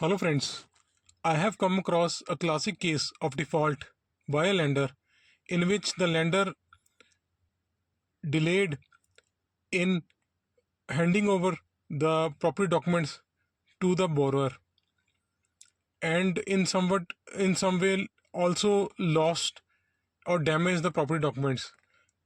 Hello friends, I have come across a classic case of default by a lender in which the lender delayed in handing over the property documents to the borrower and in some way also lost or damaged the property documents.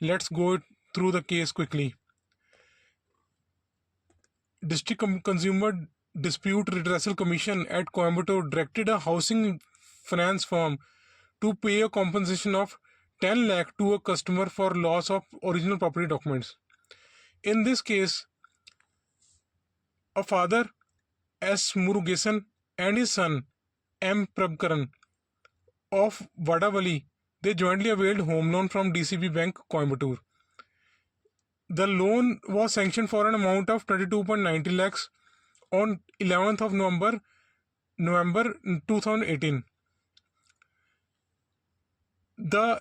Let's go through the case quickly. Consumer Dispute Redressal Commission at Coimbatore directed a housing finance firm to pay a compensation of 10 lakh to a customer for loss of original property documents. In this case, a father S. Murugesan and his son M. Prabkaran of Vadavali, they jointly availed home loan from DCB Bank, Coimbatore. The loan was sanctioned for an amount of 22.90 lakhs on 11th of November 2018. The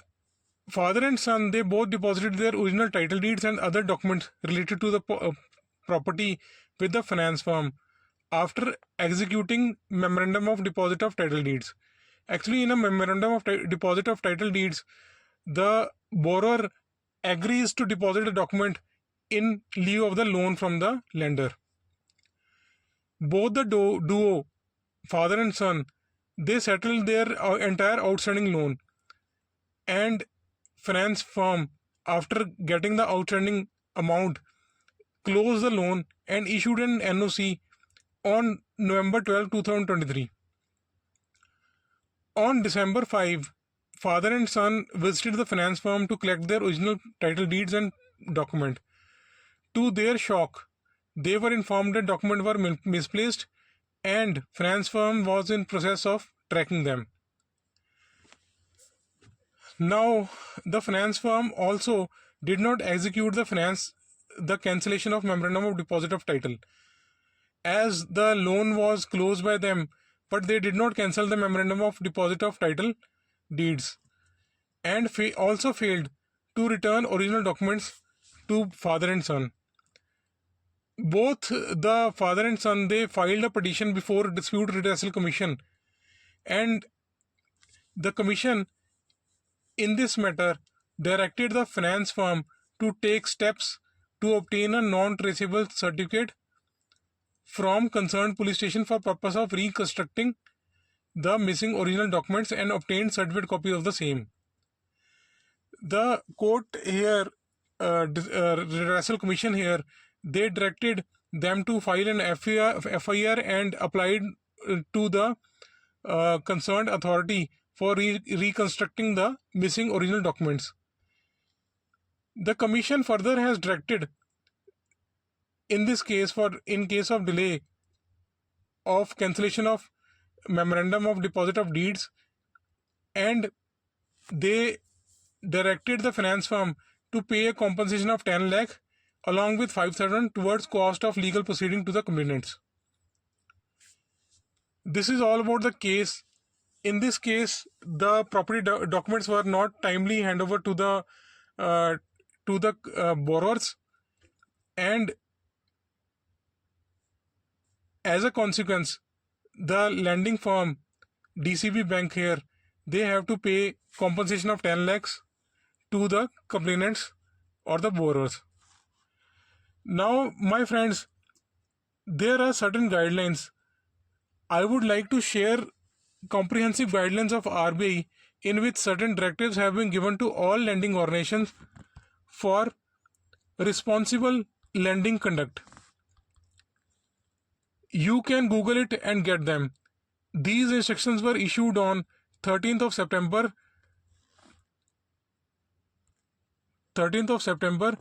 father and son, they both deposited their original title deeds and other documents related to the property with the finance firm after executing memorandum of deposit of title deeds. Actually, in a memorandum of deposit of title deeds, the borrower agrees to deposit a document in lieu of the loan from the lender. Both the duo, father and son, they settled their entire outstanding loan, and finance firm, after getting the outstanding amount, closed the loan and issued an NOC on November 12, 2023. On December 5, father and son visited the finance firm to collect their original title deeds and document. To their shock, they were informed that documents were misplaced and finance firm was in process of tracking them. Now, the finance firm also did not execute the cancellation of memorandum of deposit of title, as the loan was closed by them, but they did not cancel the memorandum of deposit of title deeds, and also failed to return original documents to father and son. Both the father and son, they filed a petition before Dispute Redressal Commission, and the commission in this matter directed the finance firm to take steps to obtain a non-traceable certificate from concerned police station for purpose of reconstructing the missing original documents and obtain certificate copy of the same. The court here, Redressal Commission here, they directed them to file an FIR and applied to the concerned authority for reconstructing the missing original documents. The commission further has directed, in this case, in case of delay of cancellation of memorandum of deposit of deeds, and they directed the finance firm to pay a compensation of 10 lakh along with 5,000 towards cost of legal proceeding to the complainants. This is all about the case. In this case, the property documents were not timely handed over to the borrowers, and as a consequence, the lending firm DCB Bank here, they have to pay compensation of 10 lakhs to the complainants or the borrowers. Now, my friends, there are certain guidelines. I would like to share comprehensive guidelines of RBI in which certain directives have been given to all lending organizations for responsible lending conduct. You can Google it and get them. These instructions were issued on 13th of September 13th of September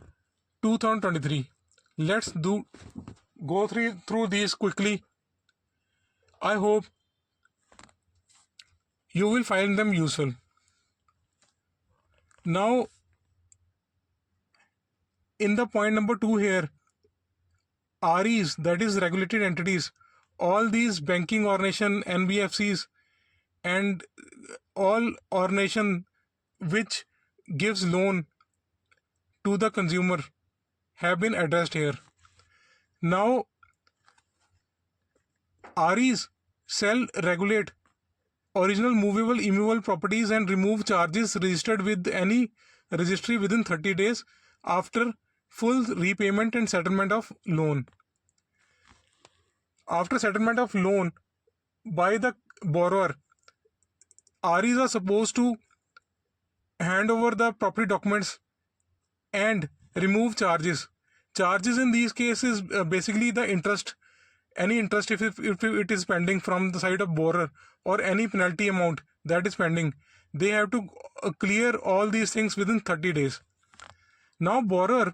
2023. Let's go through these quickly. I hope you will find them useful. Now, in the point number 2 here, REs, that is regulated entities, all these banking organization, NBFCs, and all organization which gives loan to the consumer have been addressed here. Now, REs, shall regulate original movable immovable properties and remove charges registered with any registry within 30 days after full repayment and settlement of loan. After settlement of loan by the borrower, REs are supposed to hand over the property documents and remove charges. Charges in these cases basically the interest, any interest if it is pending from the side of borrower, or any penalty amount that is pending. They have to clear all these things within 30 days. Now borrower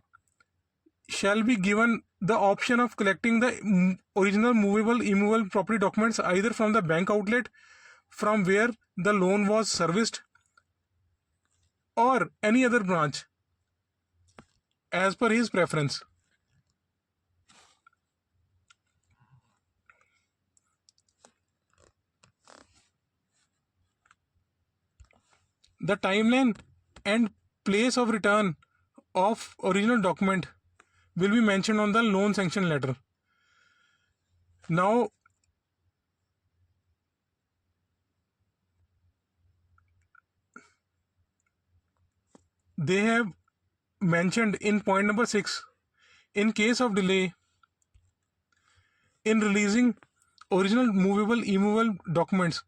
shall be given the option of collecting the original movable immovable property documents either from the bank outlet from where the loan was serviced or any other branch as per his preference. The timeline and place of return of original document will be mentioned on the loan sanction letter. Now, they have mentioned in point number 6, in case of delay in releasing original movable immovable documents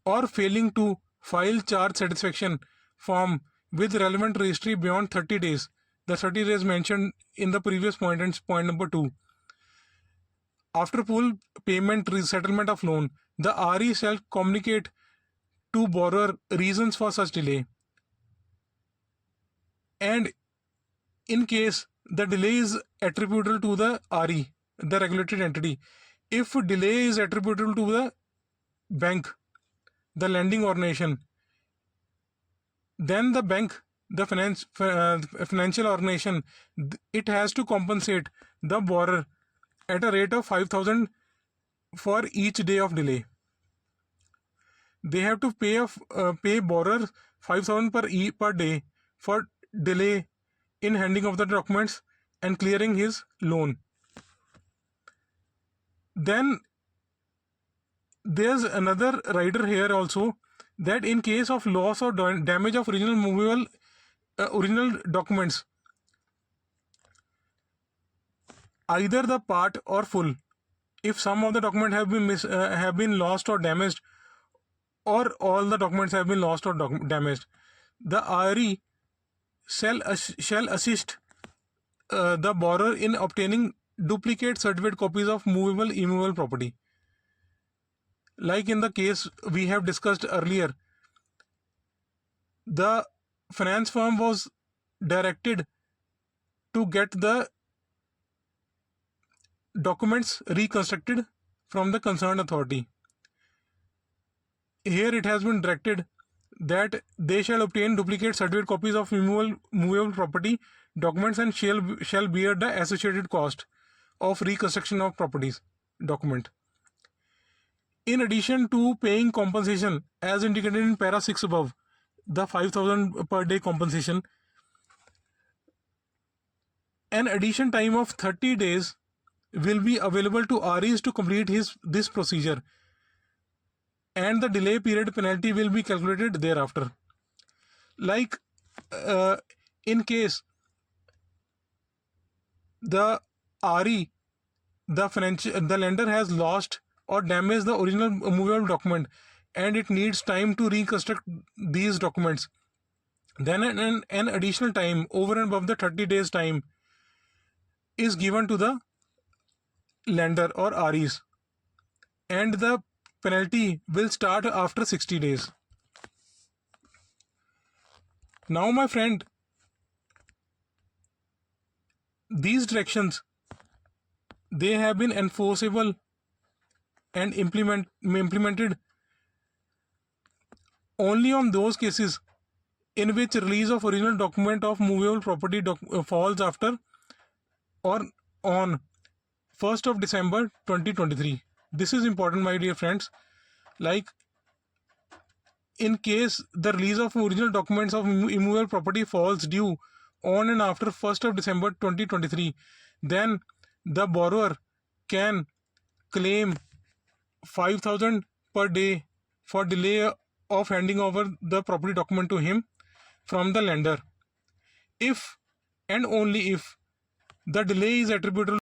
or failing to file charge satisfaction form with relevant registry beyond 30 days, the 30 days mentioned in the previous point and point number 2, after full payment settlement of loan, the RE shall communicate to borrower reasons for such delay. And in case the delay is attributable to the RE, the regulated entity, if delay is attributable to the bank, the lending organization, then the bank, the financial organization, it has to compensate the borrower at a rate of 5,000 for each day of delay. They have to pay borrower 5,000 per day for delay in handing of the documents and clearing his loan. Then there's another rider here also, that in case of loss or damage of original movable original documents, either the part or full, if some of the documents have been lost or damaged, or all the documents have been lost or damaged, the RE shall assist the borrower in obtaining duplicate certificate copies of movable immovable property. Like in the case we have discussed earlier, the finance firm was directed to get the documents reconstructed from the concerned authority. Here it has been directed that they shall obtain duplicate certificate copies of movable property documents and shall bear the associated cost of reconstruction of properties document. In addition to paying compensation as indicated in para 6 above, the 5,000 per day compensation, an addition time of 30 days will be available to REs to complete this procedure, and the delay period penalty will be calculated thereafter. Like in case the RE, the lender has lost or damaged the original movable document and it needs time to reconstruct these documents, then an additional time over and above the 30 days time is given to the lender or REs, and the penalty will start after 60 days. Now my friend, these directions, they have been enforceable and implemented only on those cases in which release of original document of movable property falls after or on 1st of December 2023. This is important, my dear friends. Like in case the release of original documents of immovable property falls due on and after 1st of December 2023, then the borrower can claim 5,000 per day for delay of handing over the property document to him from the lender, if and only if the delay is attributable